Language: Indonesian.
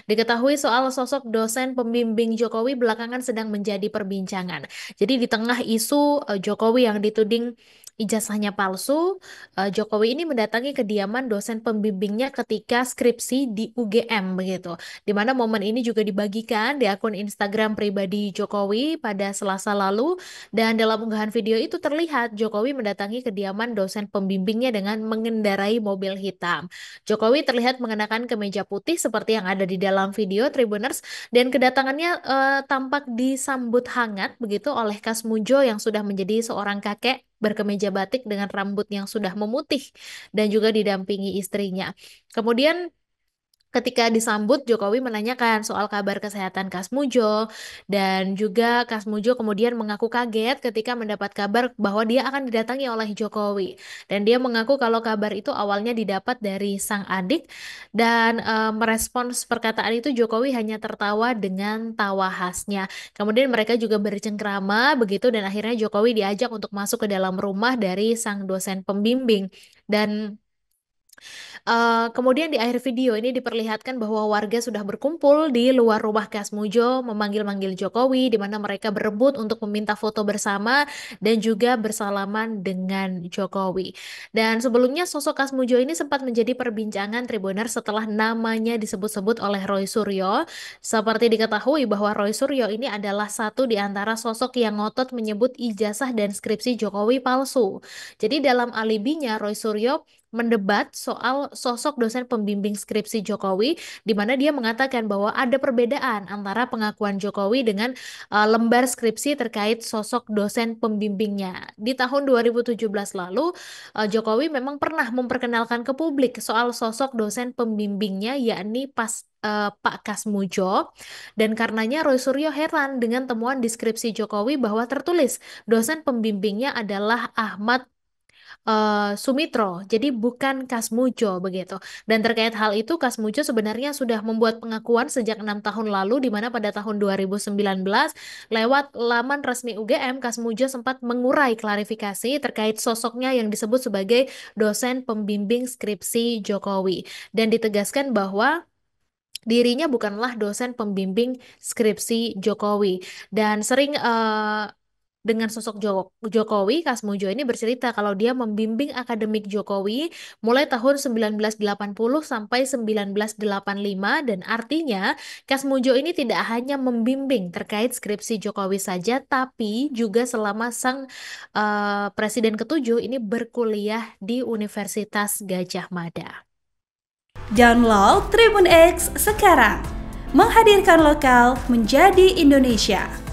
Diketahui soal sosok dosen pembimbing Jokowi belakangan sedang menjadi perbincangan. Jadi di tengah isu Jokowi yang dituding ijazahnya palsu, Jokowi ini mendatangi kediaman dosen pembimbingnya ketika skripsi di UGM begitu. Di mana momen ini juga dibagikan di akun Instagram pribadi Jokowi pada Selasa lalu dan dalam unggahan video itu terlihat Jokowi mendatangi kediaman dosen pembimbingnya dengan mengendarai mobil hitam. Jokowi terlihat mengenakan kemeja putih seperti yang ada di dalam video Tribuners dan kedatangannya tampak disambut hangat begitu oleh Kasmujo yang sudah menjadi seorang kakek berkemeja batik dengan rambut yang sudah memutih dan juga didampingi istrinya. Kemudian ketika disambut, Jokowi menanyakan soal kabar kesehatan Kasmujo dan juga Kasmujo kemudian mengaku kaget ketika mendapat kabar bahwa dia akan didatangi oleh Jokowi. Dan dia mengaku kalau kabar itu awalnya didapat dari sang adik dan merespons perkataan itu Jokowi hanya tertawa dengan tawa khasnya. Kemudian mereka juga bercengkrama begitu dan akhirnya Jokowi diajak untuk masuk ke dalam rumah dari sang dosen pembimbing. Dan kemudian di akhir video ini diperlihatkan bahwa warga sudah berkumpul di luar rumah Kasmujo memanggil-manggil Jokowi di mana mereka berebut untuk meminta foto bersama dan juga bersalaman dengan Jokowi. Dan sebelumnya sosok Kasmujo ini sempat menjadi perbincangan Tribuner setelah namanya disebut-sebut oleh Roy Suryo. Seperti diketahui bahwa Roy Suryo ini adalah satu di antara sosok yang ngotot menyebut ijazah dan skripsi Jokowi palsu. Jadi dalam alibinya Roy Suryo mendebat soal sosok dosen pembimbing skripsi Jokowi, di mana dia mengatakan bahwa ada perbedaan antara pengakuan Jokowi dengan lembar skripsi terkait sosok dosen pembimbingnya. Di tahun 2017 lalu, Jokowi memang pernah memperkenalkan ke publik soal sosok dosen pembimbingnya, yakni Pak Kasmujo, dan karenanya Roy Suryo heran dengan temuan deskripsi Jokowi bahwa tertulis dosen pembimbingnya adalah Ahmad Sumitro, jadi bukan Kasmujo begitu. Dan terkait hal itu, Kasmujo sebenarnya sudah membuat pengakuan sejak 6 tahun lalu, di mana pada tahun 2019 lewat laman resmi UGM, Kasmujo sempat mengurai klarifikasi terkait sosoknya yang disebut sebagai dosen pembimbing skripsi Jokowi, dan ditegaskan bahwa dirinya bukanlah dosen pembimbing skripsi Jokowi dan sering dengan sosok Jokowi, Kasmujo ini bercerita kalau dia membimbing akademik Jokowi mulai tahun 1980 sampai 1985 dan artinya Kasmujo ini tidak hanya membimbing terkait skripsi Jokowi saja tapi juga selama sang presiden ketujuh ini berkuliah di Universitas Gadjah Mada. Download Tribun X sekarang, menghadirkan lokal menjadi Indonesia.